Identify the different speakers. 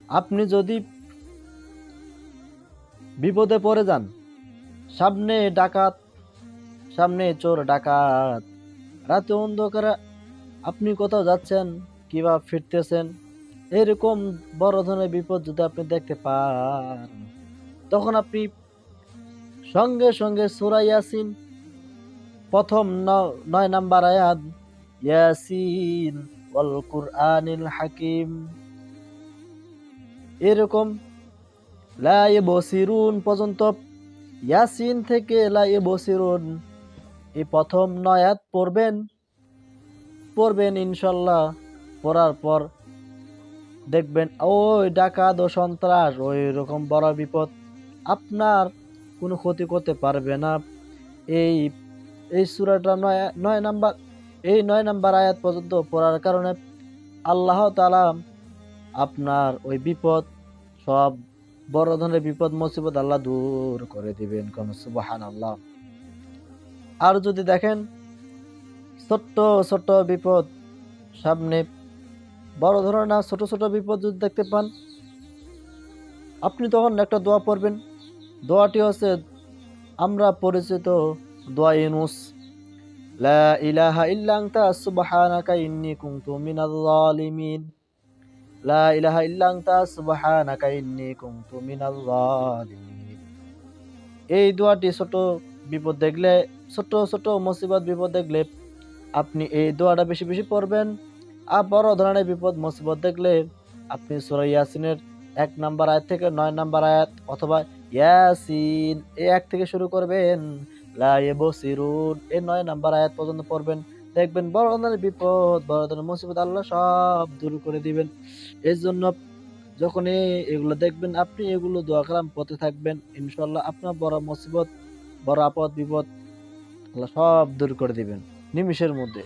Speaker 1: আপনি যদি বিপদে পড়ে যান, সামনে ডাকাত, সামনে চোর ডাকাত, রাতে অন্ধকারে আপনি কোথাও যাচ্ছেন কিংবা ফিরতেছেন, এরকম বড় ধরনের বিপদ যদি আপনি দেখতে পান, তখন আপনি সঙ্গে সঙ্গে সূরা ইয়াসিন প্রথম ৯ নাম্বার আয়াত, ইয়াসিন ওয়াল কুরআনিল হাকিম, এরকম লা ইবসিরুন পর্যন্ত, ইয়াসিন থেকে লা ইবসিরুন এই প্রথম ৯ আয়াত পড়বেন ইনশাল্লাহ। পড়ার পর দেখবেন ওই ডাকাত ও সন্ত্রাস ওই রকম বড় বিপদ আপনার কোনো ক্ষতি করতে পারবে না। এই এই সূরাটা ৯ নাম্বার আয়াত পর্যন্ত পড়ার কারণে আল্লাহ তাআলা আপনার ওই বিপদ, সব বড় ধরনের বিপদ মুসিবত আল্লাহ দূর করে দিবেন। কোন সুবহানাল্লাহ। আর যদি দেখেন ছোট্ট ছোট্ট বিপদ সামনে, বড় ধরনের না, ছোট ছোট বিপদ যদি দেখতে পান, আপনি তখন একটা দোয়া পড়বেন। দোয়াটি হচ্ছে আমরা পরিচিত দোয়া ইউনূস, লা ইলাহা ইল্লা আনতা সুবহানাকা ইন্নী কুনতু মিনাজ জালিমিন, লা ইলাহা ইল্লা আনতা সুবহানাকা ইন্নী কুনতু মিনাজ জালিমিন। এই দোয়াটি ছোট বিপদ দেখলে, ছোট ছোট মুসিবত বিপদ দেখলে আপনি এই দোয়াটা বেশি বেশি পড়বেন। আর বড় ধরনের বিপদ মুসিবত দেখলে আপনি সূরা ইয়াসিনের ১ নাম্বার আয়াত থেকে ৯ নাম্বার আয়াত, অথবা ইয়াসিন এই ১ থেকে শুরু করবেন, লা ইবসিরুন এই ৯ নাম্বার আয়াত পর্যন্ত পড়বেন। দেখবেন বড় ধরনের বিপদ, বড় ধরনের মুসিবত আল্লাহ সব দূর করে দিবেন। এর জন্য যখনই এগুলো দেখবেন আপনি এগুলো দোয়া কালাম পড়তে থাকবেন, ইনশাআল্লাহ আপনার বড় মুসিবত, বড় আপদ বিপদ আল্লাহ সব দূর করে দিবেন নিমিষের মধ্যে।